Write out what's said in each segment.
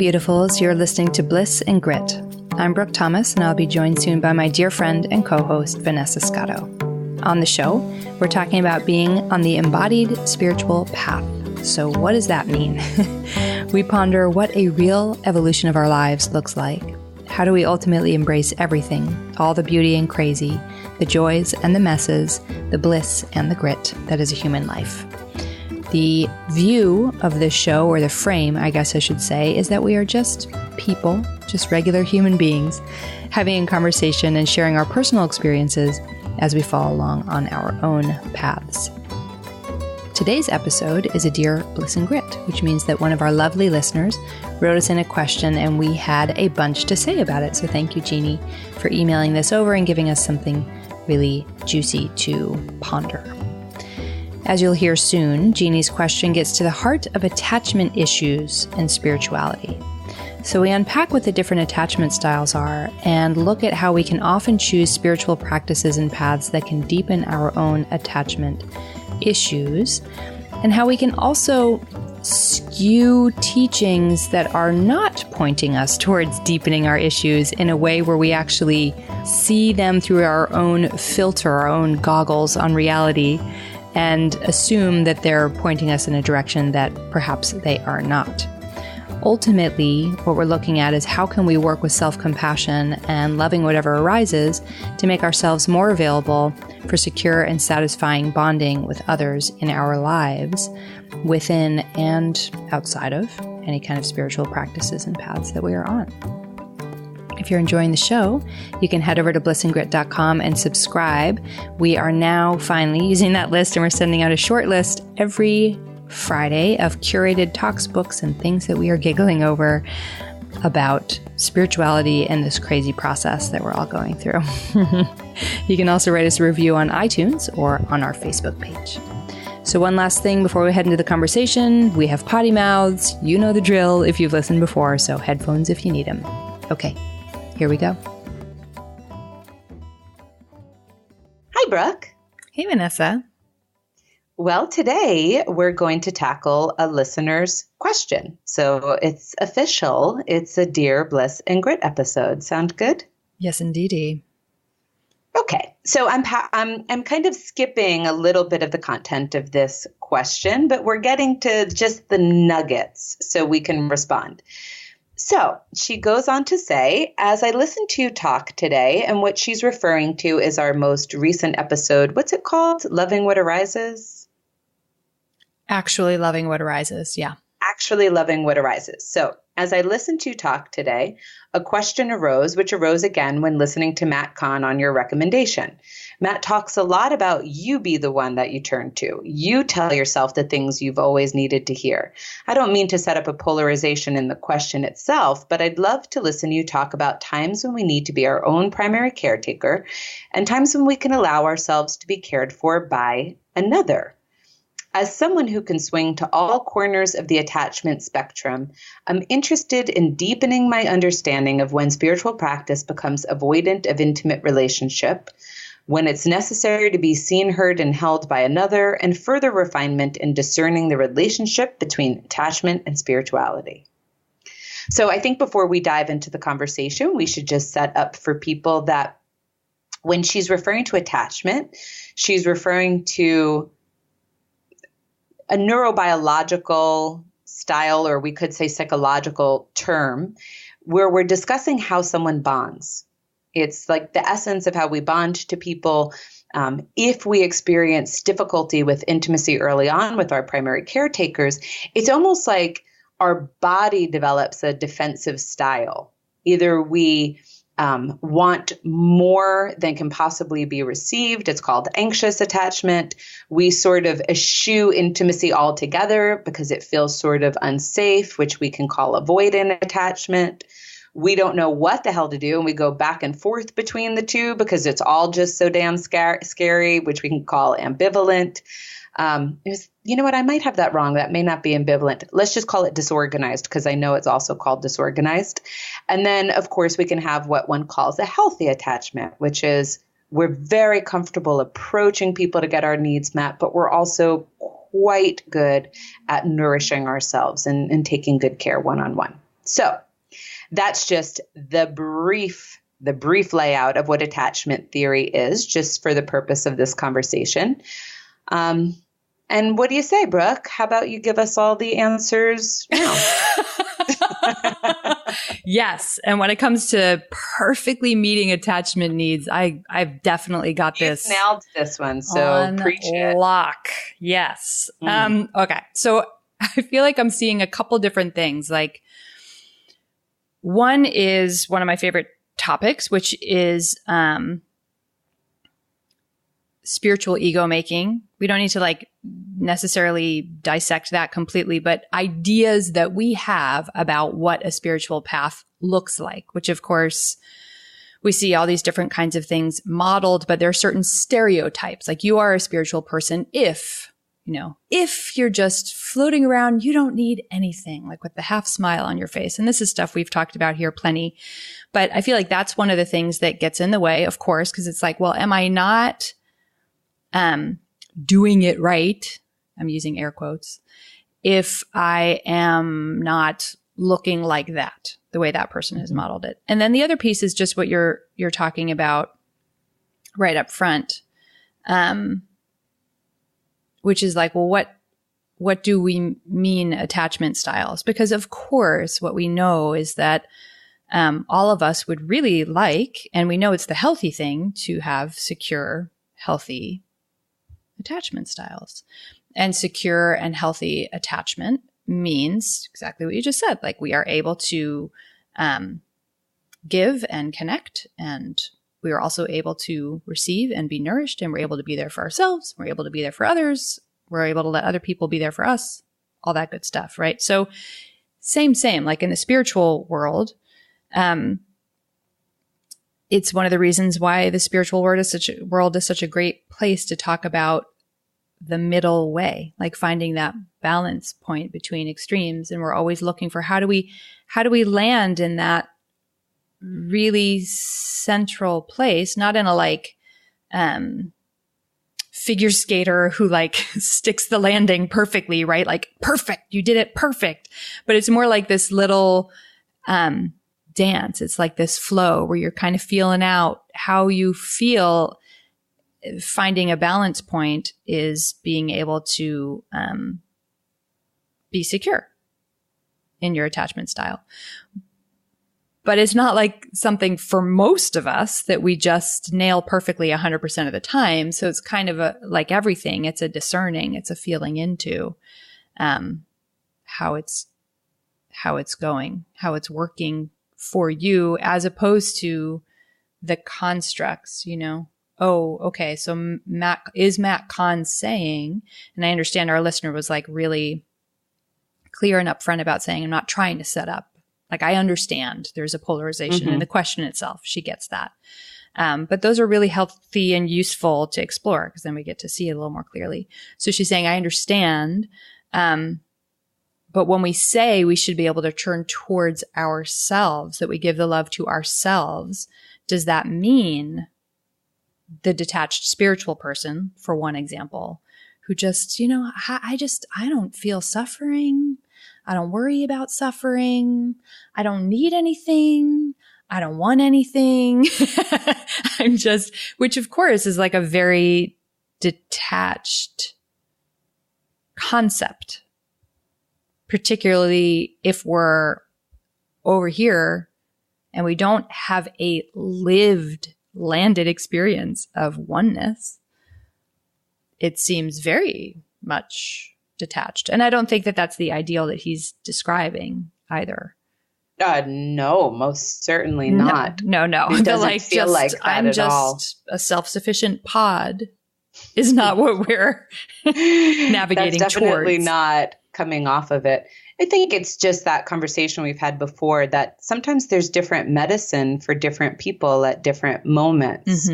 beautifuls. You're listening to Bliss and Grit. I'm Brooke Thomas, and I'll be joined soon by my dear friend and co-host, Vanessa Scotto. On the show, we're talking about being on the embodied spiritual path. So what does that mean? We ponder what a real evolution of our lives looks like. How do we ultimately embrace everything, all the beauty and crazy, the joys and the messes, the bliss and the grit that is a human life? The view of this show, or the frame, I guess I should say, is that we are just people, just regular human beings, having a conversation and sharing our personal experiences as we follow along on our own paths. Today's episode is a Dear Bliss and Grit, which means that one of our lovely listeners wrote us in a question and we had a bunch to say about it. So thank you, Jeannie, for emailing this over and giving us something really juicy to ponder. As you'll hear soon, Jeannie's question gets to the heart of attachment issues and spirituality. So we unpack what the different attachment styles are and look at how we can often choose spiritual practices and paths that can deepen our own attachment issues, and how we can also skew teachings that are not pointing us towards deepening our issues in a way where we actually see them through our own filter, our own goggles on reality, and assume that they're pointing us in a direction that perhaps they are not. Ultimately, what we're looking at is how can we work with self-compassion and loving whatever arises to make ourselves more available for secure and satisfying bonding with others in our lives, within and outside of any kind of spiritual practices and paths that we are on. If you're enjoying the show, you can head over to blissandgrit.com and subscribe. We are now finally using that list, and we're sending out a short list every Friday of curated talks, books, and things that we are giggling over about spirituality and this crazy process that we're all going through. You can also write us a review on iTunes or on our Facebook page. So one last thing before we head into the conversation, we have potty mouths. You know the drill if you've listened before, so headphones if you need them. Okay, here we go. Hi, Brooke. Hey, Vanessa. Well, today we're going to tackle a listener's question. So it's official. It's a Dear Bliss and Grit episode. Sound good? Yes, indeedy. Okay. So I'm kind of skipping a little bit of the content of this question, but we're getting to just the nuggets so we can respond. So she goes on to say, as I listened to you talk today, and what she's referring to is our most recent episode. What's it called? Loving What Arises? Actually loving what arises, yeah. Actually loving what arises. So as I listened to you talk today, a question arose, which arose again when listening to Matt Kahn on your recommendation. Matt talks a lot about you be the one that you turn to. You tell yourself the things you've always needed to hear. I don't mean to set up a polarization in the question itself, but I'd love to listen to you talk about times when we need to be our own primary caretaker and times when we can allow ourselves to be cared for by another. As someone who can swing to all corners of the attachment spectrum, I'm interested in deepening my understanding of when spiritual practice becomes avoidant of intimate relationship, when it's necessary to be seen, heard, and held by another, and further refinement in discerning the relationship between attachment and spirituality. So I think before we dive into the conversation, we should just set up for people that when she's referring to attachment, she's referring to a neurobiological style, or we could say psychological term, where we're discussing how someone bonds. It's like the essence of how we bond to people. If we experience difficulty with intimacy early on with our primary caretakers, it's almost like our body develops a defensive style. Either we want more than can possibly be received. It's called anxious attachment. We sort of eschew intimacy altogether because it feels sort of unsafe, which we can call avoidant attachment. We don't know what the hell to do, and we go back and forth between the two because it's all just so damn scary, which we can call ambivalent. You know what? I might have that wrong. That may not be ambivalent. Let's just call it disorganized because I know it's also called disorganized. And then, of course, we can have what one calls a healthy attachment, which is we're very comfortable approaching people to get our needs met, but we're also quite good at nourishing ourselves and taking good care one-on-one. So that's just the brief layout of what attachment theory is, just for the purpose of this conversation. And what do you say, Brooke? How about you give us all the answers now? Yes. And when it comes to perfectly meeting attachment needs, I've definitely got this. You've nailed this one. So preach it. Lock. Yes. Okay. So I feel like I'm seeing a couple different things. Like, one is one of my favorite topics, which is spiritual ego making. We don't need to like necessarily dissect that completely, but ideas that we have about what a spiritual path looks like, which of course we see all these different kinds of things modeled, but there are certain stereotypes. Like, you are a spiritual person if you're just floating around, you don't need anything, like with the half smile on your face. And this is stuff we've talked about here plenty. But I feel like that's one of the things that gets in the way, of course, because it's like, well, am I not doing it right? I'm using air quotes. If I am not looking like that, the way that person has modeled it. And then the other piece is just what you're talking about right up front. Which is like, well, what do we mean attachment styles? Because of course, what we know is that all of us would really like, and we know it's the healthy thing, to have secure, healthy attachment styles. And secure and healthy attachment means exactly what you just said. Like, we are able to give and connect, and we are also able to receive and be nourished, and we're able to be there for ourselves. We're able to be there for others. We're able to let other people be there for us, all that good stuff, right? So same, like in the spiritual world, it's one of the reasons why the spiritual world is such a great place to talk about the middle way, like finding that balance point between extremes. And we're always looking for how do we land in that really central place, not in a like figure skater who like sticks the landing perfectly, right? Like, perfect, you did it perfect. But it's more like this little dance. It's like this flow where you're kind of feeling out how you feel. Finding a balance point is being able to be secure in your attachment style. But it's not like something for most of us that we just nail perfectly 100% of the time. So it's kind of like everything. It's a discerning, it's a feeling into how it's going, how it's working for you, as opposed to the constructs, Oh, okay. So Matt Kahn saying, and I understand our listener was like really clear and upfront about saying, I'm not trying to set up. Like, I understand there's a polarization in the question itself. She gets that. But those are really healthy and useful to explore, because then we get to see it a little more clearly. So she's saying, I understand. But when we say we should be able to turn towards ourselves, that we give the love to ourselves, does that mean the detached spiritual person, for one example, who just, I don't feel suffering. I don't worry about suffering. I don't need anything. I don't want anything. Which of course is like a very detached concept, particularly if we're over here and we don't have a landed experience of oneness. It seems very much detached. And I don't think that that's the ideal that he's describing either. No, most certainly not. No. It doesn't feel like that I'm at just all. a self-sufficient pod is not what we're navigating That's definitely towards. Not coming off of it. I think it's just that conversation we've had before, that sometimes there's different medicine for different people at different moments,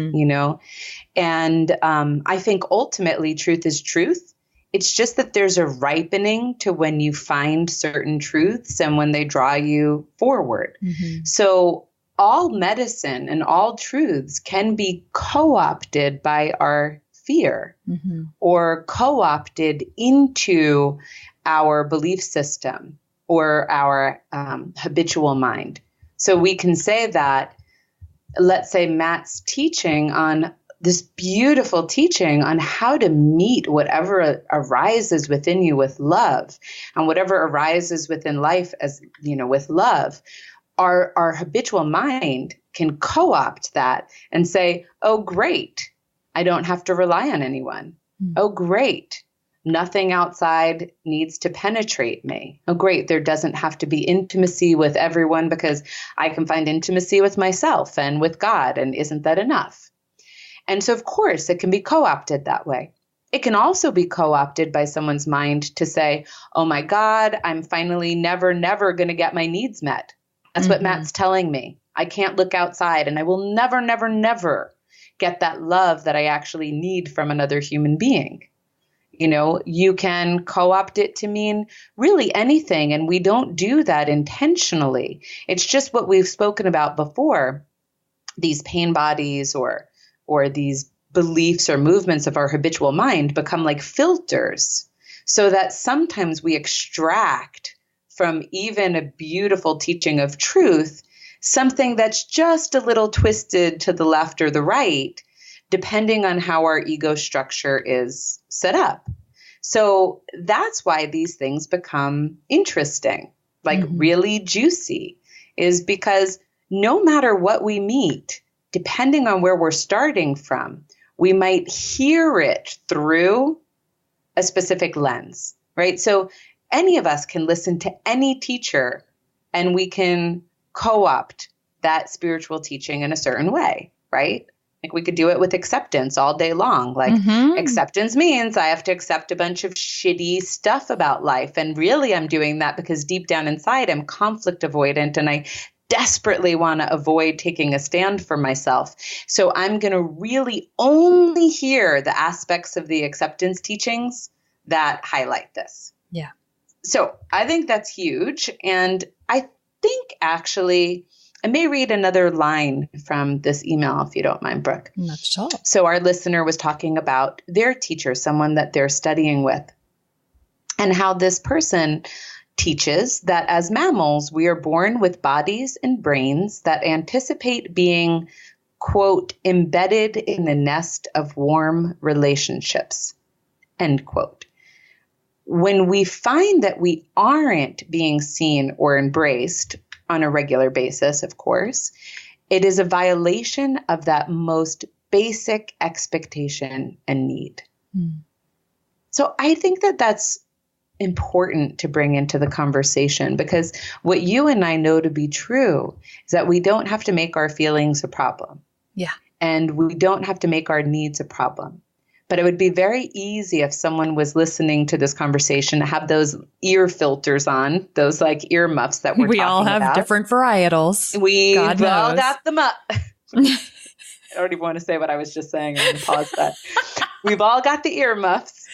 And I think ultimately truth is truth. It's just that there's a ripening to when you find certain truths and when they draw you forward. So all medicine and all truths can be co-opted by our fear or co-opted into our belief system. or our habitual mind. So we can say that, let's say Matt's teaching on this beautiful teaching on how to meet whatever arises within you with love, and whatever arises within life as, with love. Our habitual mind can co-opt that and say, oh, great, I don't have to rely on anyone. Oh, great, nothing outside needs to penetrate me. Oh, great, there doesn't have to be intimacy with everyone because I can find intimacy with myself and with God, and isn't that enough? And so, of course, it can be co-opted that way. It can also be co-opted by someone's mind to say, oh my God, I'm finally never going to get my needs met. That's what Matt's telling me. I can't look outside, and I will never get that love that I actually need from another human being. You can co-opt it to mean really anything, and we don't do that intentionally. It's just what we've spoken about before, these pain bodies or these beliefs or movements of our habitual mind become like filters, so that sometimes we extract from even a beautiful teaching of truth something that's just a little twisted to the left or the right, depending on how our ego structure is set up. So that's why these things become interesting, like really juicy, is because no matter what we meet, depending on where we're starting from, we might hear it through a specific lens, right? So any of us can listen to any teacher and we can co-opt that spiritual teaching in a certain way, right? Like we could do it with acceptance all day long. Like acceptance means I have to accept a bunch of shitty stuff about life. And really I'm doing that because deep down inside I'm conflict avoidant and I desperately want to avoid taking a stand for myself. So I'm going to really only hear the aspects of the acceptance teachings that highlight this. Yeah. So I think that's huge. And I think actually, I may read another line from this email, if you don't mind, Brooke. Not at all. So our listener was talking about their teacher, someone that they're studying with, and how this person teaches that as mammals, we are born with bodies and brains that anticipate being, quote, embedded in a nest of warm relationships, end quote. When we find that we aren't being seen or embraced on a regular basis, of course, it is a violation of that most basic expectation and need. So I think that that's important to bring into the conversation, because what you and I know to be true is that we don't have to make our feelings a problem. Yeah. And we don't have to make our needs a problem. But it would be very easy if someone was listening to this conversation to have those ear filters on, those like earmuffs that we all have about. Different varietals. We've all got them up. I don't even want to say what I was just saying. I'm going to pause that. We've all got the earmuffs.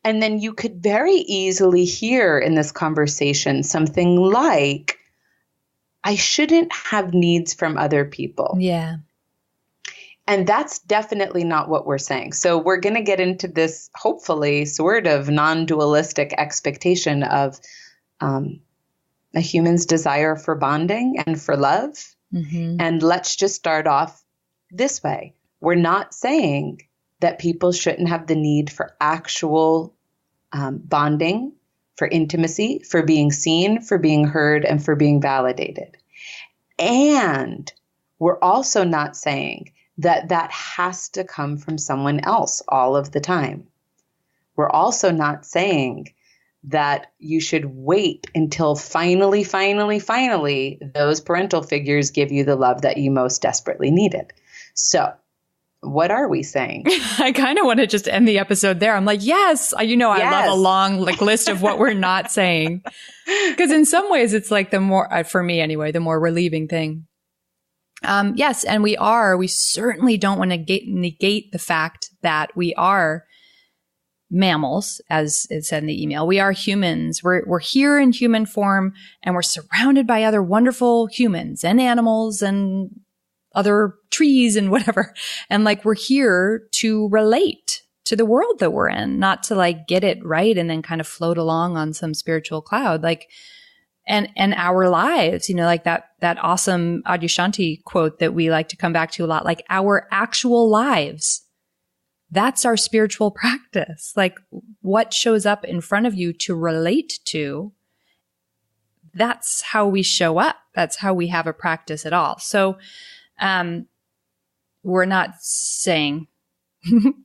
And then you could very easily hear in this conversation something like, I shouldn't have needs from other people. Yeah. And that's definitely not what we're saying. So we're going to get into this, hopefully, sort of non-dualistic expectation of a human's desire for bonding and for love. And let's just start off this way. We're not saying that people shouldn't have the need for actual bonding, for intimacy, for being seen, for being heard, and for being validated. And we're also not saying that has to come from someone else all of the time. We're also not saying that you should wait until finally, those parental figures give you the love that you most desperately needed. So what are we saying? I kind of want to just end the episode there. I'm like, yes, I love a long list of what we're not saying. Because in some ways it's like the more, for me anyway, the more relieving thing. Yes. And we certainly don't want to negate the fact that we are mammals, as it said in the email. We are humans. We're here in human form, and we're surrounded by other wonderful humans and animals and other trees and whatever. And like, we're here to relate to the world that we're in, not to like get it right and then kind of float along on some spiritual cloud. Like, and our lives, like that awesome Adyashanti quote that we like to come back to a lot, like our actual lives. That's our spiritual practice. Like what shows up in front of you to relate to, that's how we show up. That's how we have a practice at all. So, we're not saying,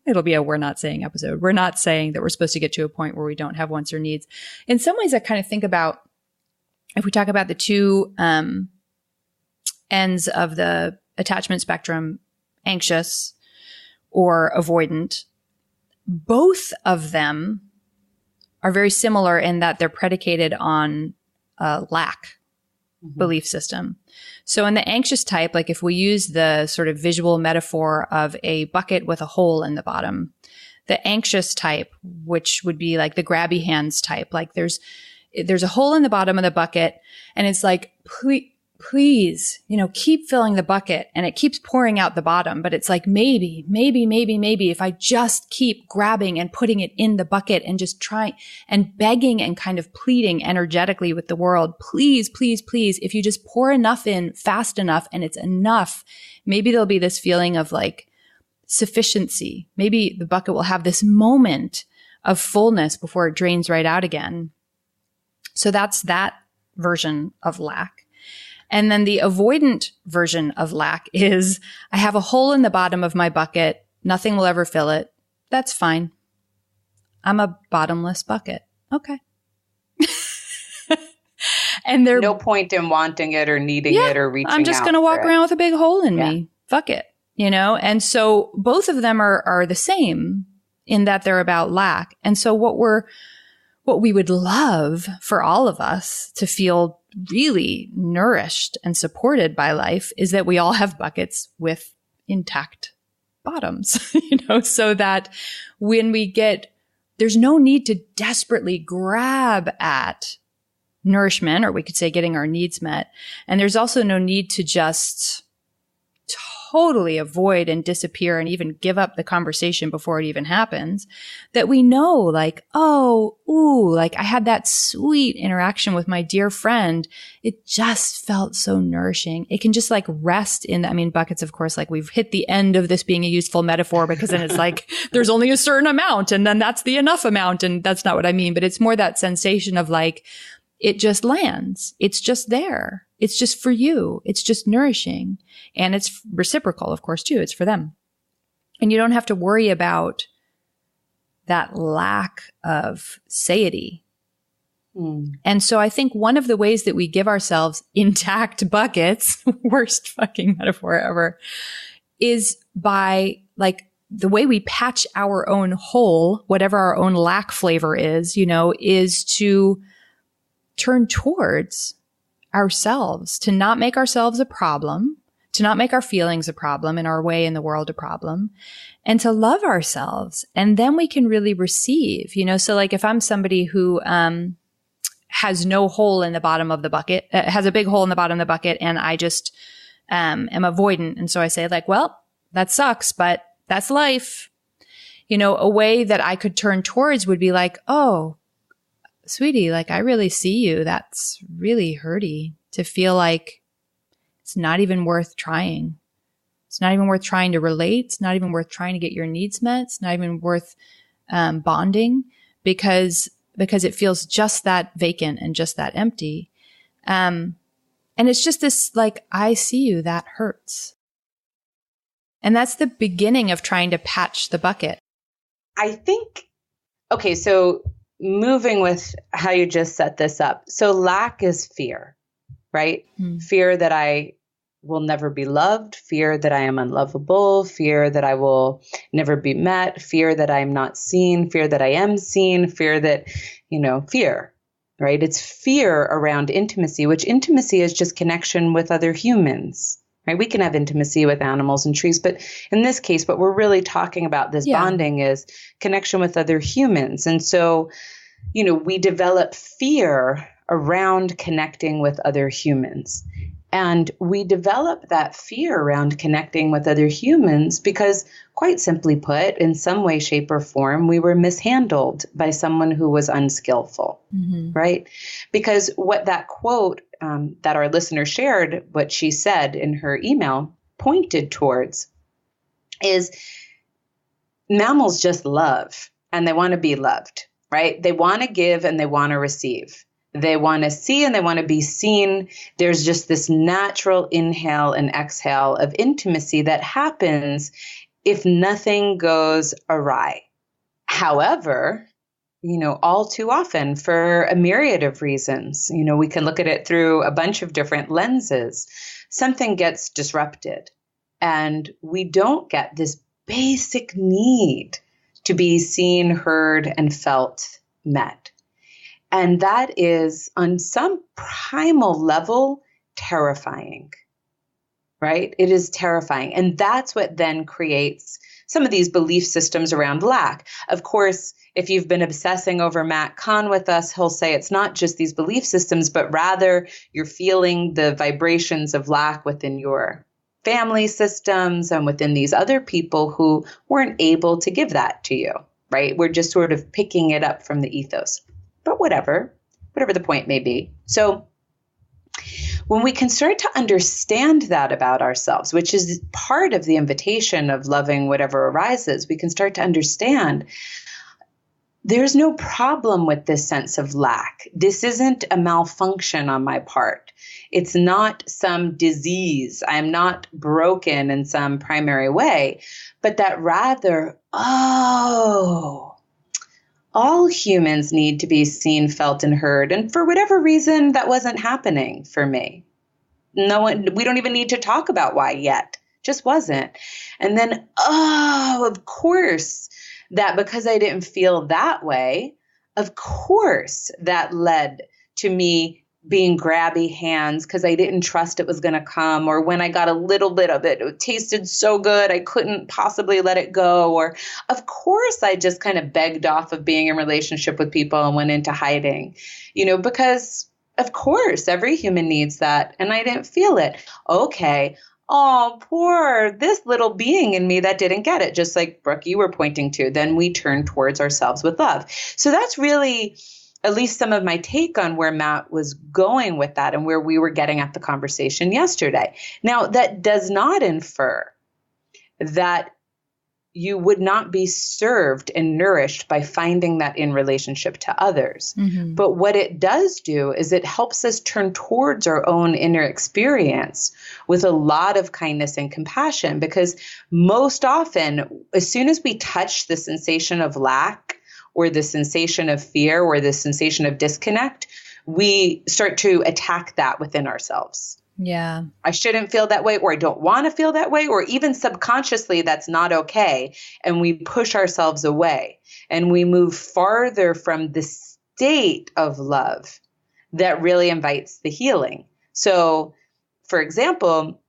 it'll be a we're not saying episode. We're not saying that we're supposed to get to a point where we don't have wants or needs. In some ways, I kind of think about, if we talk about the two ends of the attachment spectrum, anxious or avoidant, both of them are very similar in that they're predicated on lack belief system. So in the anxious type, like if we use the sort of visual metaphor of a bucket with a hole in the bottom, the anxious type, which would be like the grabby hands type, like there's a hole in the bottom of the bucket and it's like, please, keep filling the bucket, and it keeps pouring out the bottom, but it's like, maybe if I just keep grabbing and putting it in the bucket and just trying and begging and kind of pleading energetically with the world, please, if you just pour enough in fast enough and it's enough, maybe there'll be this feeling of like sufficiency. Maybe the bucket will have this moment of fullness before it drains right out again. So that's that version of lack. And then the avoidant version of lack is, I have a hole in the bottom of my bucket. Nothing will ever fill it. That's fine. I'm a bottomless bucket. Okay. And there's no point in wanting it or needing it or reaching out. I'm just going to walk around with a big hole in me. Fuck it. And so both of them are the same in that they're about lack. And so what we would love for all of us to feel really nourished and supported by life is that we all have buckets with intact bottoms, so that when there's no need to desperately grab at nourishment, or we could say getting our needs met. And there's also no need to just totally avoid and disappear and even give up the conversation before it even happens, that we know like, like I had that sweet interaction with my dear friend. It just felt so nourishing. It can just like rest in buckets, of course, like we've hit the end of this being a useful metaphor, because then it's like, there's only a certain amount and then that's the enough amount. And that's not what I mean, but it's more that sensation of like, it just lands. It's just there. It's just for you. It's just nourishing. And it's reciprocal, of course, too. It's for them. And you don't have to worry about that lack of satiety. And so I think one of the ways that we give ourselves intact buckets, worst fucking metaphor ever, is by like the way we patch our own hole, whatever our own lack flavor is, is to turn towards ourselves, to not make ourselves a problem, to not make our feelings a problem and our way in the world a problem, and to love ourselves. And then we can really receive, so like if I'm somebody who, has no hole in the bottom of the bucket, has a big hole in the bottom of the bucket, and I just, am avoidant. And so I say like, well, that sucks, but that's life. A way that I could turn towards would be like, oh, sweetie, like I really see you. That's really hurty to feel like it's not even worth trying. It's not even worth trying to relate. It's not even worth trying to get your needs met. It's not even worth bonding because it feels just that vacant and just that empty. And it's just this like, I see you, that hurts. And that's the beginning of trying to patch the bucket. I think, okay, so moving with how you just set this up. So lack is fear, right? Fear that I will never be loved, fear that I am unlovable, fear that I will never be met, fear that I'm not seen, fear that I am seen, fear that, fear, right? It's fear around intimacy, which intimacy is just connection with other humans, right? We can have intimacy with animals and trees, but in this case, what we're really talking about, this bonding, is connection with other humans. And so, we develop fear around connecting with other humans. And we develop that fear around connecting with other humans because, quite simply put, in some way, shape, or form, we were mishandled by someone who was unskillful, right? Because what that quote that our listener shared, what she said in her email, pointed towards is mammals just love and they want to be loved, right? They want to give and they want to receive. They want to see and they want to be seen. There's just this natural inhale and exhale of intimacy that happens if nothing goes awry. However, all too often for a myriad of reasons, we can look at it through a bunch of different lenses. Something gets disrupted and we don't get this basic need to be seen, heard, and felt met. And that is, on some primal level, terrifying, right? It is terrifying. And that's what then creates some of these belief systems around lack. Of course, if you've been obsessing over Matt Kahn with us, he'll say it's not just these belief systems, but rather you're feeling the vibrations of lack within your family systems and within these other people who weren't able to give that to you, right? We're just sort of picking it up from the ethos. But whatever the point may be. So when we can start to understand that about ourselves, which is part of the invitation of loving whatever arises, we can start to understand there's no problem with this sense of lack. This isn't a malfunction on my part. It's not some disease. I am not broken in some primary way, but that rather, all humans need to be seen, felt, and heard. And for whatever reason, that wasn't happening for me. We don't even need to talk about why yet. Just wasn't. And then, of course, that because I didn't feel that way, of course, that led to me being grabby hands because I didn't trust it was going to come. Or when I got a little bit of it, it tasted so good, I couldn't possibly let it go. Or of course, I just kind of begged off of being in relationship with people and went into hiding, because of course, every human needs that. And I didn't feel it. Okay. Oh, poor this little being in me that didn't get it. Just like Brooke, you were pointing to, then we turn towards ourselves with love. So that's really at least some of my take on where Matt was going with that and where we were getting at the conversation yesterday. Now, that does not infer that you would not be served and nourished by finding that in relationship to others. But what it does do is it helps us turn towards our own inner experience with a lot of kindness and compassion, because most often, as soon as we touch the sensation of lack, or the sensation of fear, or the sensation of disconnect, we start to attack that within ourselves. Yeah. I shouldn't feel that way, or I don't want to feel that way, or even subconsciously that's not okay. And we push ourselves away and we move farther from the state of love that really invites the healing. So, for example,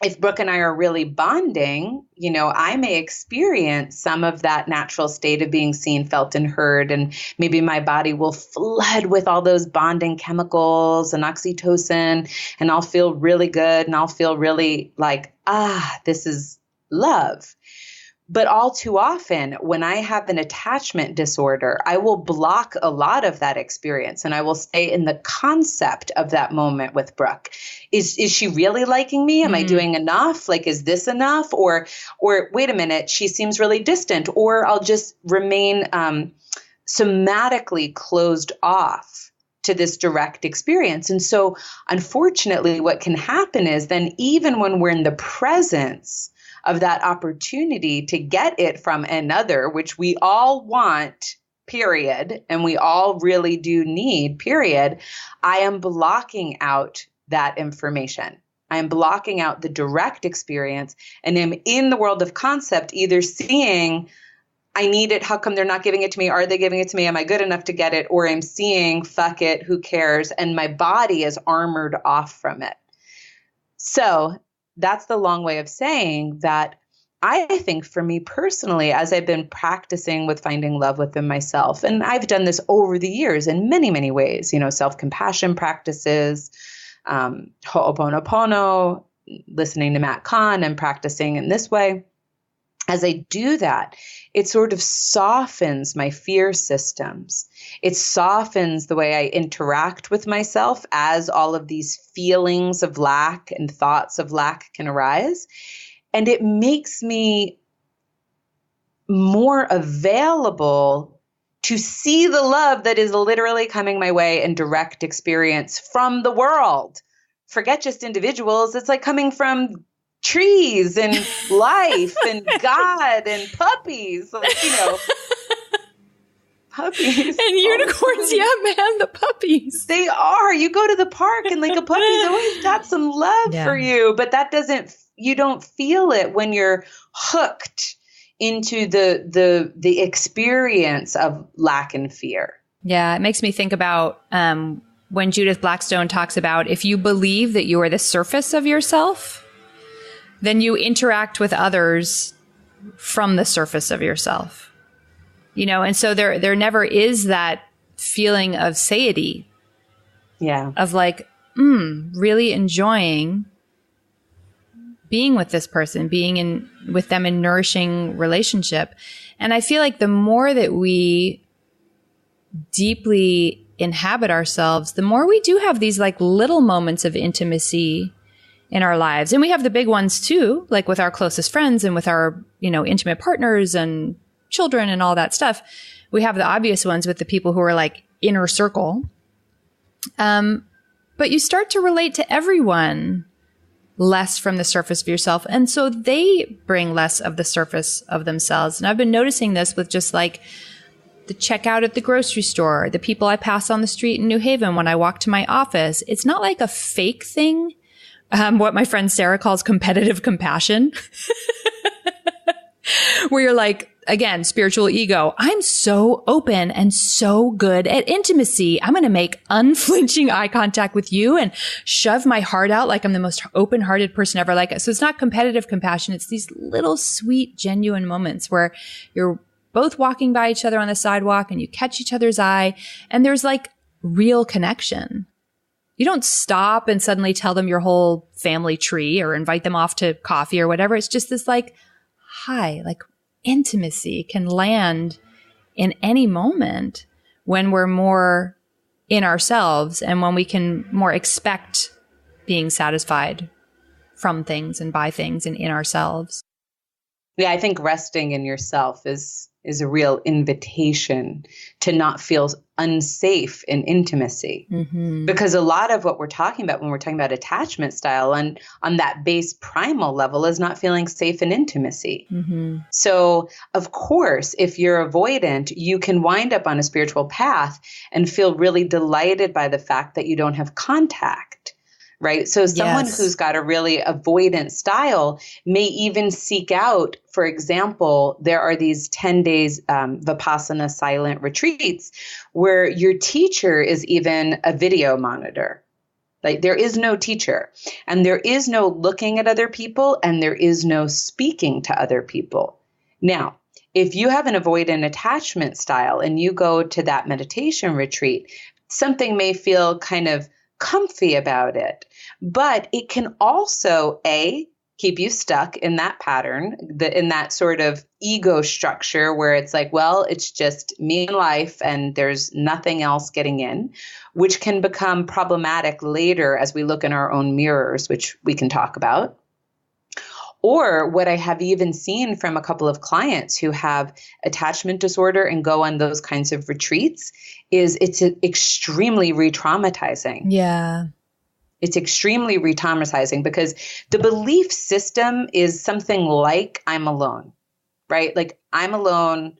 if Brooke and I are really bonding, I may experience some of that natural state of being seen, felt, and heard. And maybe my body will flood with all those bonding chemicals and oxytocin, and I'll feel really good. And I'll feel really like, this is love. But all too often, when I have an attachment disorder, I will block a lot of that experience and I will stay in the concept of that moment with Brooke. Is she really liking me? Am I doing enough? Like, is this enough? Or wait a minute, she seems really distant. Or I'll just remain somatically closed off to this direct experience. And so, unfortunately, what can happen is then even when we're in the presence of that opportunity to get it from another, which we all want, period, and we all really do need, period, I am blocking out that information. I am blocking out the direct experience and am in the world of concept, either seeing, I need it, how come they're not giving it to me? Are they giving it to me? Am I good enough to get it? Or I'm seeing, fuck it, who cares? And my body is armored off from it. So that's the long way of saying that I think for me personally, as I've been practicing with finding love within myself, and I've done this over the years in many, many ways, self-compassion practices, Ho'oponopono, listening to Matt Kahn and practicing in this way. As I do that, it sort of softens my fear systems. It softens the way I interact with myself as all of these feelings of lack and thoughts of lack can arise. And it makes me more available to see the love that is literally coming my way in direct experience from the world. Forget just individuals. It's like coming from trees and life and God and puppies, like, puppies and unicorns. Yeah, man, the puppies. They are. You go to the park and like a puppy's always got some love for you, but you don't feel it when you're hooked into the experience of lack and fear. Yeah, it makes me think about when Judith Blackstone talks about if you believe that you are the surface of yourself, then you interact with others from the surface of yourself, and so there never is that feeling of satiety. Yeah. Of like, really enjoying being with this person, being with them in nourishing relationship. And I feel like the more that we deeply inhabit ourselves, the more we do have these like little moments of intimacy in our lives. And we have the big ones too, like with our closest friends and with our, intimate partners and children and all that stuff. We have the obvious ones with the people who are like inner circle. But you start to relate to everyone less from the surface of yourself. And so they bring less of the surface of themselves. And I've been noticing this with just like the checkout at the grocery store, the people I pass on the street in New Haven when I walk to my office. It's not like a fake thing. What my friend Sarah calls competitive compassion, where you're like, again, spiritual ego. I'm so open and so good at intimacy. I'm going to make unflinching eye contact with you and shove my heart out like I'm the most open-hearted person ever. Like, so it's not competitive compassion. It's these little sweet, genuine moments where you're both walking by each other on the sidewalk and you catch each other's eye and there's like real connection. You don't stop and suddenly tell them your whole family tree or invite them off to coffee or whatever. It's just this like, hi, like intimacy can land in any moment when we're more in ourselves and when we can more expect being satisfied from things and by things and in ourselves. Yeah, I think resting in yourself is a real invitation to not feel unsafe in intimacy. Mm-hmm. Because a lot of what we're talking about when we're talking about attachment style and on that base primal level is not feeling safe in intimacy. Mm-hmm. So of course, if you're avoidant, you can wind up on a spiritual path and feel really delighted by the fact that you don't have contact. Right. So someone who's got a really avoidant style may even seek out, for example, there are these 10 days Vipassana silent retreats where your teacher is even a video monitor. Like there is no teacher and there is no looking at other people and there is no speaking to other people. Now, if you have an avoidant attachment style and you go to that meditation retreat, something may feel kind of comfy about it. But it can also, keep you stuck in that pattern, in that sort of ego structure where it's like, well, it's just me and life and there's nothing else getting in, which can become problematic later as we look in our own mirrors, which we can talk about. Or what I have even seen from a couple of clients who have attachment disorder and go on those kinds of retreats is it's extremely re-traumatizing. Yeah. It's extremely re-traumatizing because the belief system is something like I'm alone, right? Like I'm alone.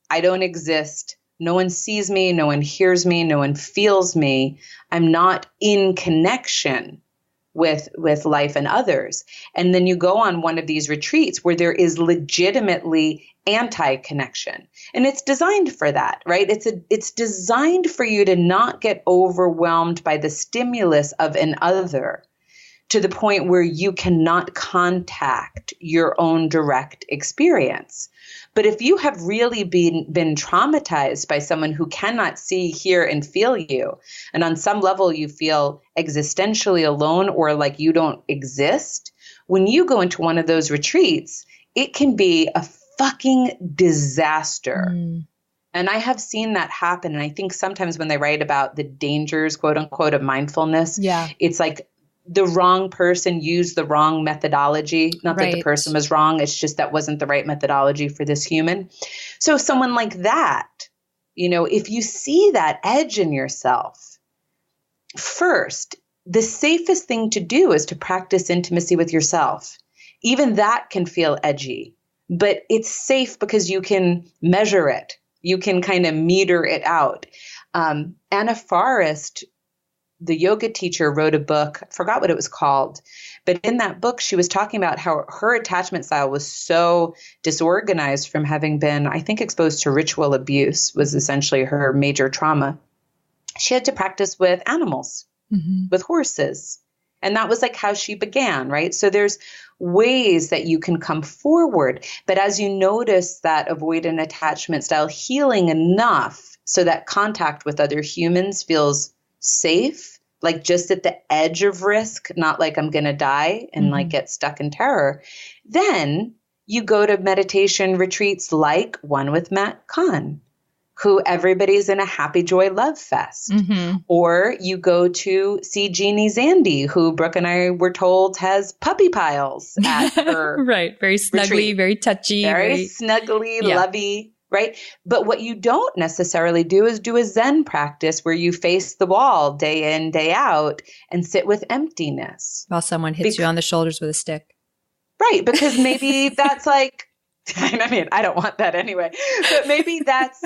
I don't exist. No one sees me. No one hears me. No one feels me. I'm not in connection with life and others. And then you go on one of these retreats where there is legitimately anti-connection. And it's designed for that, right? It's designed for you to not get overwhelmed by the stimulus of an other, to the point where you cannot contact your own direct experience. But if you have really been traumatized by someone who cannot see, hear, and feel you, and on some level you feel existentially alone or like you don't exist, when you go into one of those retreats, it can be a fucking disaster. And I have seen that happen. And I think sometimes when they write about the dangers, quote unquote, of mindfulness, it's like the wrong person used the wrong methodology. Not that the person was wrong. It's just that wasn't the right methodology for this human. So someone like that, you know, if you see that edge in yourself, first, the safest thing to do is to practice intimacy with yourself. Even that can feel edgy, but it's safe because you can measure it. You can kind of meter it out. Anna Forrest, the yoga teacher, wrote a book. I forgot what it was called. But in that book, she was talking about how her attachment style was so disorganized from having been, I think, exposed to ritual abuse was essentially her major trauma. She had to practice with animals, with horses. And that was like how she began, right? So there's ways that you can come forward. But as you notice that avoidant attachment style healing enough so that contact with other humans feels safe, like just at the edge of risk, not like I'm going to die and like get stuck in terror, then you go to meditation retreats like one with Matt Kahn, who everybody's in a happy, joy, love fest. Or you go to see Jeannie Zandy, who Brooke and I were told has puppy piles at her Very snuggly, retreat. very touchy. Very snuggly, lovey, right? But what you don't necessarily do is do a Zen practice where you face the wall day in, day out and sit with emptiness. While someone hits you on the shoulders with a stick. Right, because maybe that's like, I mean, I don't want that anyway, but maybe that's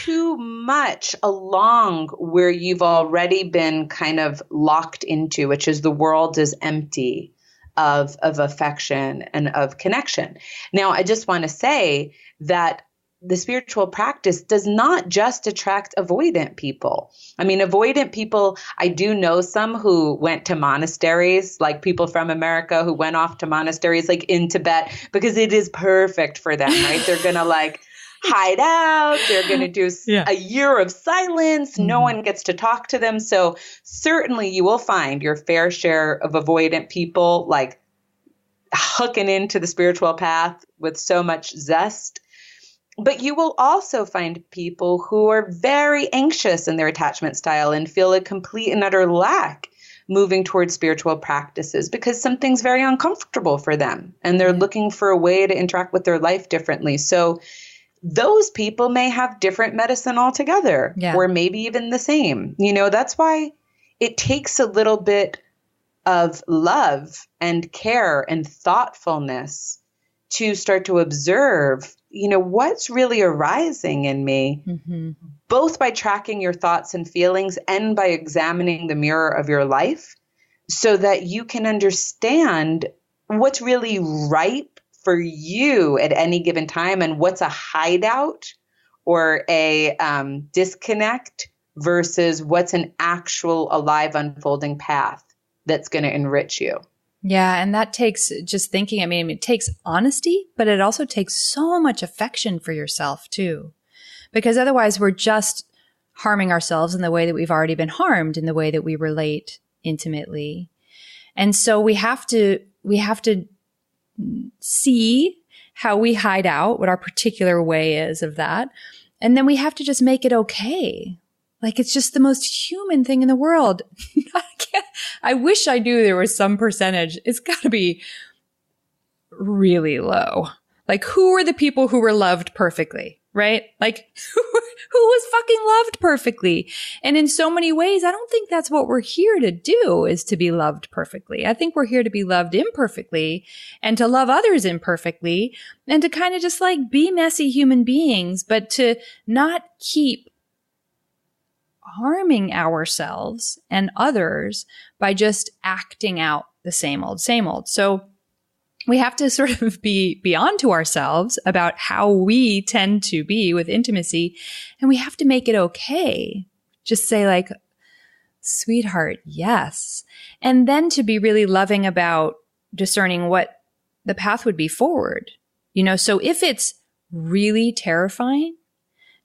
too much along where you've already been kind of locked into, which is the world is empty of affection and of connection. Now, I just want to say that the spiritual practice does not just attract avoidant people. I mean, avoidant people, I do know some who went to monasteries, like people from America who went off to monasteries like in Tibet, because it is perfect for them, right? They're going to like hide out. They're going to do a year of silence. No one gets to talk to them. So certainly you will find your fair share of avoidant people like hooking into the spiritual path with so much zest. But you will also find people who are very anxious in their attachment style and feel a complete and utter lack moving towards spiritual practices because something's very uncomfortable for them and they're looking for a way to interact with their life differently. So those people may have different medicine altogether or maybe even the same. You know, that's why it takes a little bit of love and care and thoughtfulness to start to observe, you know, what's really arising in me, both by tracking your thoughts and feelings and by examining the mirror of your life so that you can understand what's really ripe for you at any given time and what's a hideout or a disconnect versus what's an actual alive unfolding path that's going to enrich you. Yeah. And that takes just thinking, I mean, it takes honesty, but it also takes so much affection for yourself too, because otherwise we're just harming ourselves in the way that we've already been harmed in the way that we relate intimately. And so we have to see how we hide out, what our particular way is of that. And then we have to just make it okay. Like it's just the most human thing in the world. I wish I knew there was some percentage. It's got to be really low. Like who are the people who were loved perfectly, right? Like who was fucking loved perfectly? And in so many ways, I don't think that's what we're here to do, is to be loved perfectly. I think we're here to be loved imperfectly and to love others imperfectly and to kind of just like be messy human beings, but to not keep harming ourselves and others by just acting out the same old, same old. So we have to sort of be onto ourselves about how we tend to be with intimacy. And we have to make it okay. Just say like, Sweetheart, yes. And then to be really loving about discerning what the path would be forward. So if it's really terrifying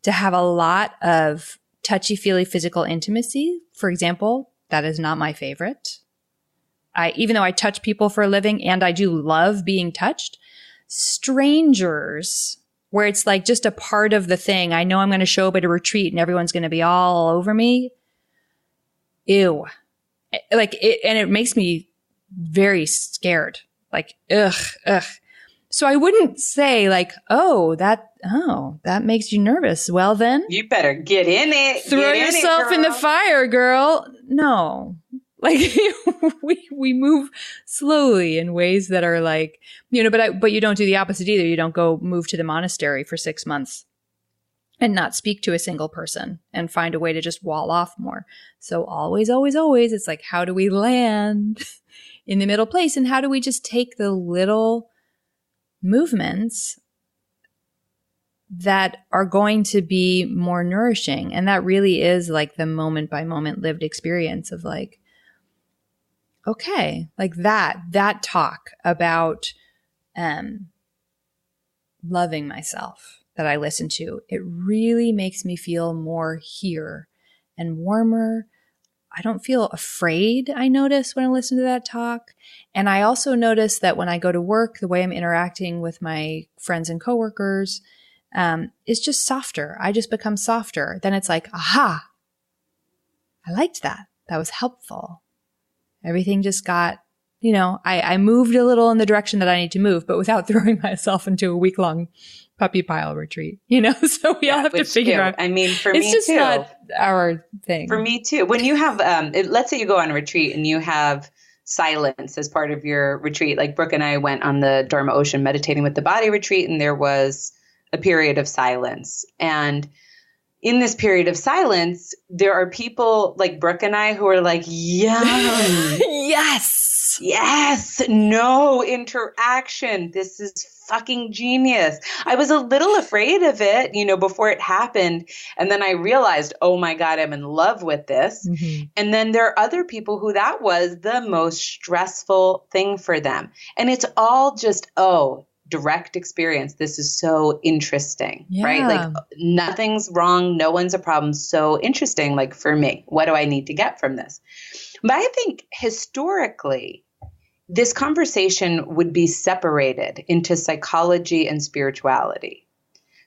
to have a lot of touchy-feely physical intimacy, for example, that is not my favorite. Even though I touch people for a living and I do love being touched, strangers, where it's like just a part of the thing. I know I'm going to show up at a retreat and everyone's going to be all over me. Ew. And it makes me very scared. Like, ugh. So I wouldn't say like, that makes you nervous. Well then, you better get in it. Throw yourself in the fire, girl. No. Like we move slowly in ways that are like, but you don't do the opposite either. You don't go move to the monastery for 6 months and not speak to a single person and find a way to just wall off more. So always, it's like, how do we land in the middle place? And how do we just take the little movements that are going to be more nourishing? And that really is like the moment by moment lived experience of like, okay, like that talk about loving myself that I listen to, it really makes me feel more here and warmer. I don't feel afraid, I notice, when I listen to that talk. And I also notice that when I go to work, the way I'm interacting with my friends and coworkers is just softer. I just become softer. Then it's like, aha, I liked that. That was helpful. Everything just got, I moved a little in the direction that I need to move, but without throwing myself into a week-long puppy pile retreat, So we all have to figure out. I mean, for me too. It's just not our thing. For me too. When you have, let's say you go on a retreat and you have silence as part of your retreat. Like Brooke and I went on the Dharma Ocean Meditating with the Body retreat, and there was a period of silence. And in this period of silence, there are people like Brooke and I who are like, yum. Yes. No interaction. This is fucking genius. I was a little afraid of it, before it happened. And then I realized, oh my God, I'm in love with this. Mm-hmm. And then there are other people who that was the most stressful thing for them. And it's all just, direct experience. This is so interesting, right? Like nothing's wrong. No one's a problem. So interesting. Like for me, what do I need to get from this? But I think historically, this conversation would be separated into psychology and spirituality.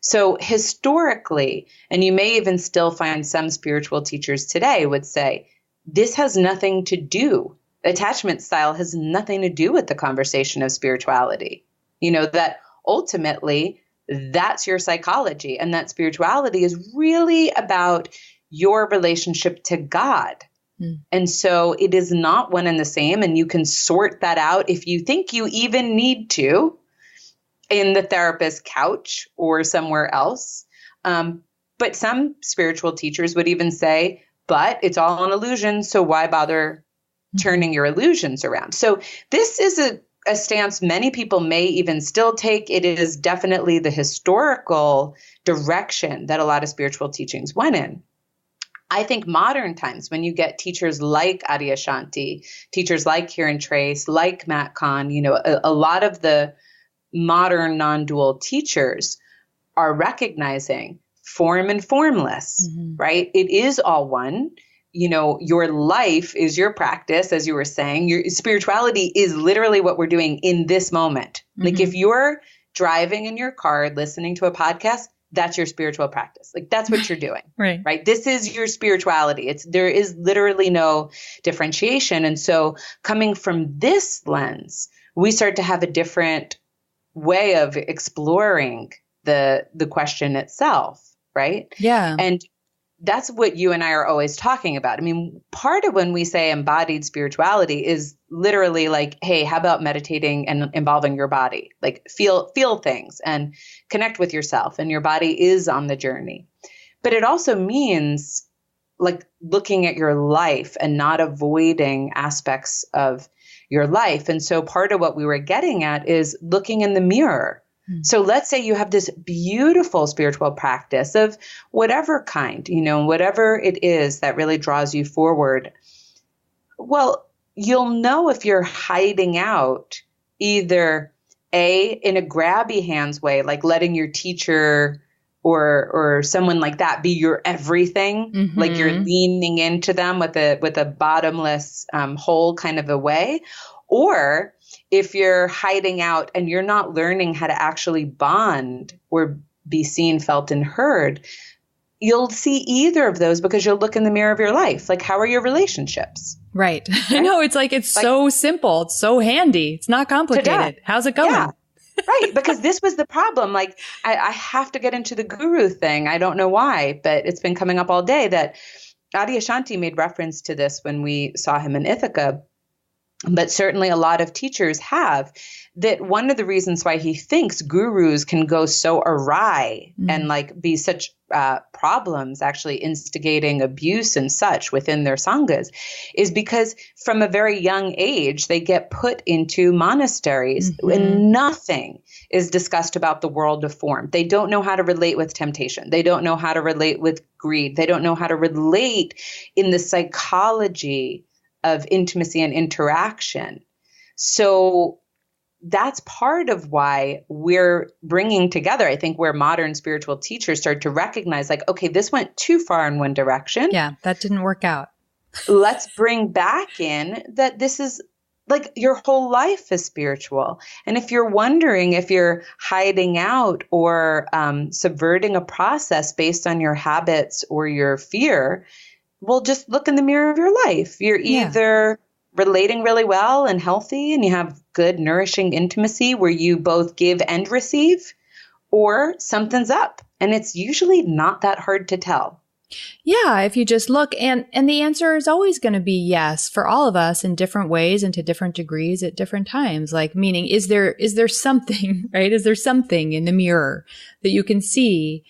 So historically, and you may even still find some spiritual teachers today would say, this has nothing to do, attachment style has nothing to do with the conversation of spirituality. That ultimately that's your psychology, and that spirituality is really about your relationship to God. And so it is not one and the same, and you can sort that out if you think you even need to in the therapist's couch or somewhere else. But some spiritual teachers would even say, but it's all an illusion, so why bother turning your illusions around? So this is a stance many people may even still take. It is definitely the historical direction that a lot of spiritual teachings went in. I think modern times, when you get teachers like Adyashanti, teachers like Kieran Trace, like Matt Kahn, a lot of the modern non-dual teachers are recognizing form and formless, right? It is all one. Your life is your practice, as you were saying. Your spirituality is literally what we're doing in this moment. Like if you're driving in your car, listening to a podcast, that's your spiritual practice. Like that's what you're doing, right? This is your spirituality. There is literally no differentiation. And so coming from this lens, we start to have a different way of exploring the question itself, right? Yeah. And that's what you and I are always talking about. I mean, part of when we say embodied spirituality is literally like, hey, how about meditating and involving your body? Like feel things and connect with yourself, and your body is on the journey. But it also means like looking at your life and not avoiding aspects of your life. And so part of what we were getting at is looking in the mirror. So let's say you have this beautiful spiritual practice of whatever kind, whatever it is that really draws you forward. Well, you'll know if you're hiding out either in a grabby hands way, like letting your teacher or someone like that be your everything, like you're leaning into them with a bottomless hole kind of a way, or if you're hiding out and you're not learning how to actually bond or be seen, felt, and heard. You'll see either of those because you'll look in the mirror of your life. Like, how are your relationships? Right. I know. It's like, it's so simple. It's so handy. It's not complicated. How's it going? Yeah. Right. Because this was the problem. Like, I have to get into the guru thing. I don't know why, but it's been coming up all day that Adyashanti made reference to this when we saw him in Ithaca. But certainly a lot of teachers have, that one of the reasons why he thinks gurus can go so awry and like be such problems, actually instigating abuse and such within their sanghas, is because from a very young age, they get put into monasteries and nothing is discussed about the world of form. They don't know how to relate with temptation. They don't know how to relate with greed. They don't know how to relate in the psychology of intimacy and interaction. So that's part of why we're bringing together, I think, where modern spiritual teachers start to recognize, like, okay, this went too far in one direction. Yeah, that didn't work out. Let's bring back in that this is like your whole life is spiritual. And if you're wondering if you're hiding out or subverting a process based on your habits or your fear, well, just look in the mirror of your life. You're either relating really well and healthy and you have good, nourishing intimacy where you both give and receive, or something's up. And it's usually not that hard to tell. Yeah, if you just look, and the answer is always going to be yes for all of us in different ways and to different degrees at different times. Like, meaning, is there something, right? Is there something in the mirror that you can see?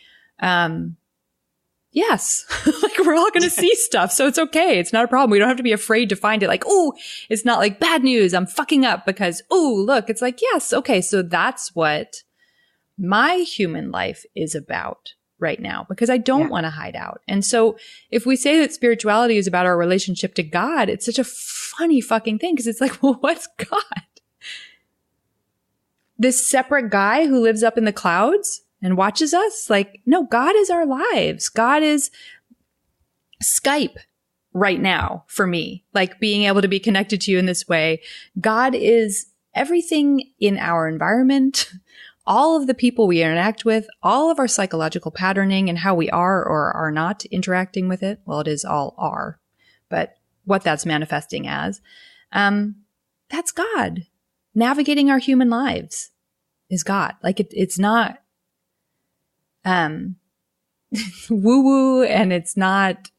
Yes. Like, we're all going to see stuff. So it's okay. It's not a problem. We don't have to be afraid to find it. Like, oh, it's not like bad news. I'm fucking up because, oh, look, it's like, yes. Okay. So that's what my human life is about right now, because I don't want to hide out. And so if we say that spirituality is about our relationship to God, it's such a funny fucking thing, because it's like, well, what's God? This separate guy who lives up in the clouds and watches us? Like, no, God is our lives. God is Skype right now for me, like being able to be connected to you in this way. God is everything in our environment, all of the people we interact with, all of our psychological patterning and how we are or are not interacting with it. Well, it is all are, but what that's manifesting as, that's God. Navigating our human lives is God. Like, it's not woo-woo, and it's not,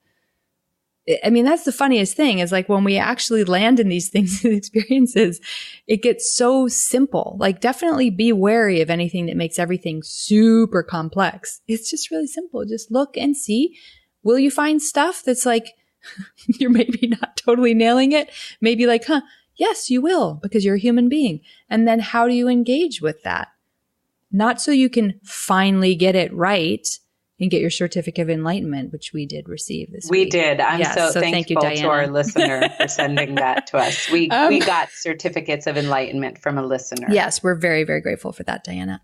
I mean, that's the funniest thing, is like when we actually land in these things and experiences, it gets so simple. Like, definitely be wary of anything that makes everything super complex. It's just really simple. Just look and see. Will you find stuff that's like, you're maybe not totally nailing it? Maybe like, yes, you will, because you're a human being. And then how do you engage with that? Not so you can finally get it right and get your certificate of enlightenment, which we did receive this week. We did. I'm so thankful thank you, to our listener for sending that to us. We got certificates of enlightenment from a listener. Yes, we're very, very grateful for that, Diana.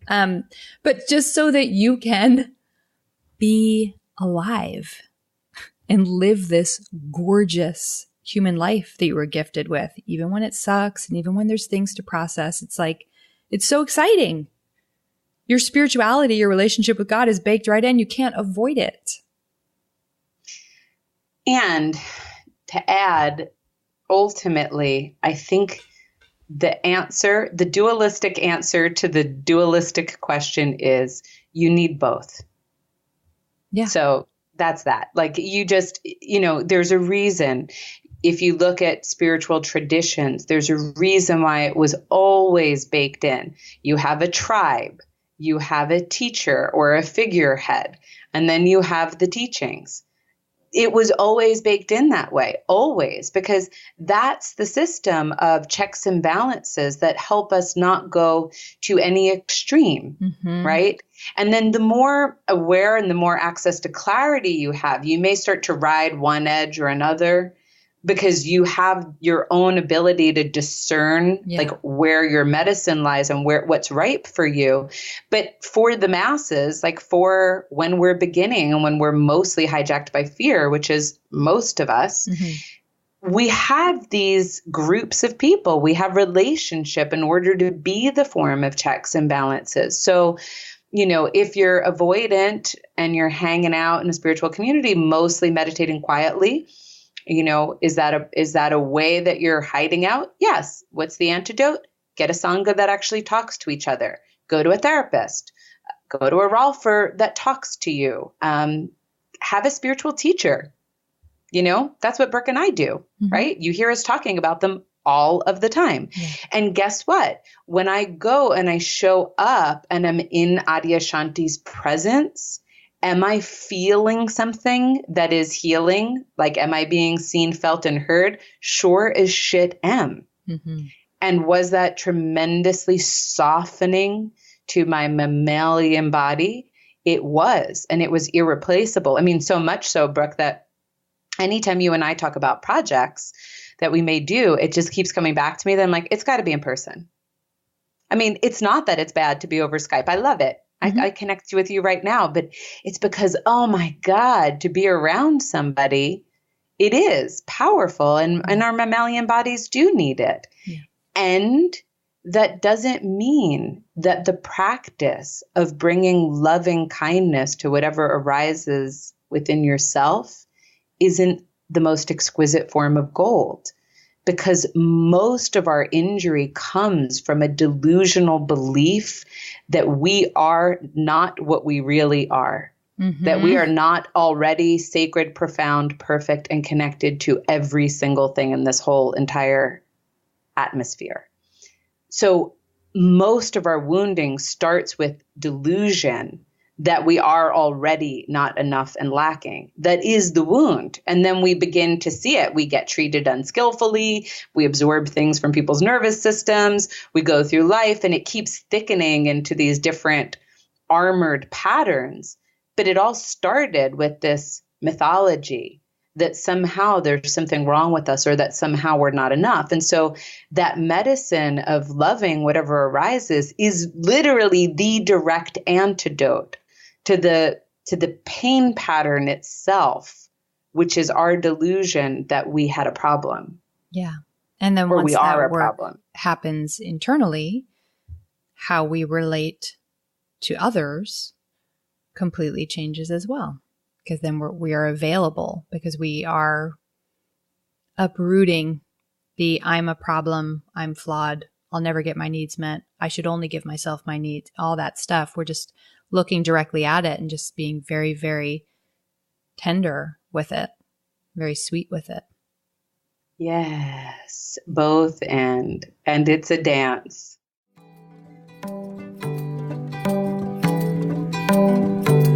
But just so that you can be alive and live this gorgeous human life that you were gifted with, even when it sucks and even when there's things to process. It's like, it's so exciting. Your spirituality, your relationship with God is baked right in. You can't avoid it. And to add, ultimately, I think the dualistic answer to the dualistic question is you need both. Yeah. So that's that. Like, you just, there's a reason. If you look at spiritual traditions, there's a reason why it was always baked in. You have a tribe. You have a teacher or a figurehead, and then you have the teachings. It was always baked in that way, always, because that's the system of checks and balances that help us not go to any extreme, right? And then the more aware and the more access to clarity you have, you may start to ride one edge or another, because you have your own ability to discern like where your medicine lies and what's right for you. But for the masses, like for when we're beginning and when we're mostly hijacked by fear, which is most of us, we have these groups of people. We have relationship in order to be the form of checks and balances. So, you know, if you're avoidant and you're hanging out in a spiritual community, mostly meditating quietly, you know, is that a way that you're hiding out? Yes. What's the antidote? Get a Sangha that actually talks to each other. Go to a therapist. Go to a Rolfer that talks to you. Have a spiritual teacher. You know, that's what Brooke and I do, right? You hear us talking about them all of the time. And guess what? When I go and I show up and I'm in Adyashanti's presence, am I feeling something that is healing? Like, am I being seen, felt, and heard? Sure as shit am. And was that tremendously softening to my mammalian body? It was, and it was irreplaceable. I mean, so much so, Brooke, that anytime you and I talk about projects that we may do, it just keeps coming back to me. Then I'm like, it's got to be in person. I mean, it's not that it's bad to be over Skype. I love it. I connect with you right now, but it's because, oh my God, to be around somebody, it is powerful, and our mammalian bodies do need it. And that doesn't mean that the practice of bringing loving kindness to whatever arises within yourself isn't the most exquisite form of gold, because most of our injury comes from a delusional belief that we are not what we really are, that we are not already sacred, profound, perfect, and connected to every single thing in this whole entire atmosphere. So most of our wounding starts with delusion that we are already not enough and lacking. That is the wound. And then we begin to see it. We get treated unskillfully. We absorb things from people's nervous systems. We go through life, and it keeps thickening into these different armored patterns. But it all started with this mythology that somehow there's something wrong with us, or that somehow we're not enough. And so that medicine of loving whatever arises is literally the direct antidote to the pain pattern itself, which is our delusion that we had a problem. Yeah. And then once that work happens internally, how we relate to others completely changes as well. Because then we are available, because we are uprooting the I'm a problem, I'm flawed, I'll never get my needs met, I should only give myself my needs, all that stuff. We're just looking directly at it and just being very, very tender with it, very sweet with it. Yes, both and it's a dance.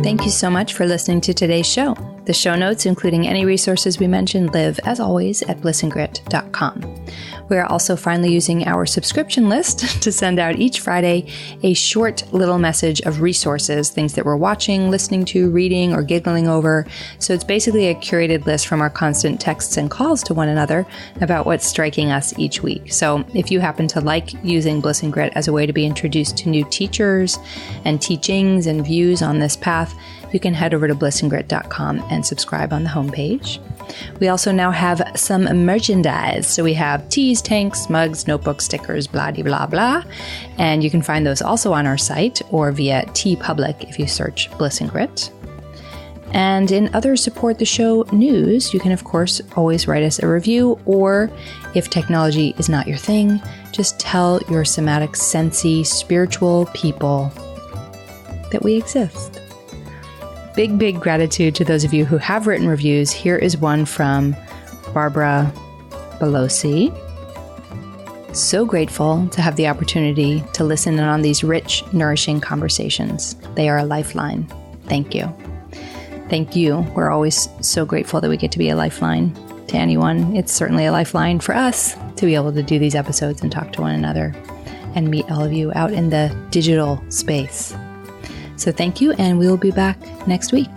Thank you so much for listening to today's show. The show notes, including any resources we mentioned, live, as always, at blissandgrit.com. We are also finally using our subscription list to send out each Friday a short little message of resources, things that we're watching, listening to, reading, or giggling over. So it's basically a curated list from our constant texts and calls to one another about what's striking us each week. So if you happen to like using Bliss and Grit as a way to be introduced to new teachers and teachings and views on this path, you can head over to blissandgrit.com and subscribe on the homepage. We also now have some merchandise. So we have teas, tanks, mugs, notebooks, stickers, blah, blah, blah. And you can find those also on our site or via TeePublic if you search Bliss and Grit. And in other support the show news, you can, of course, always write us a review, or if technology is not your thing, just tell your somatic, sensey, spiritual people that we exist. Big, big gratitude to those of you who have written reviews. Here is one from Barbara Belosi. So grateful to have the opportunity to listen in on these rich, nourishing conversations. They are a lifeline. Thank you. Thank you. We're always so grateful that we get to be a lifeline to anyone. It's certainly a lifeline for us to be able to do these episodes and talk to one another and meet all of you out in the digital space. So thank you, and we will be back next week.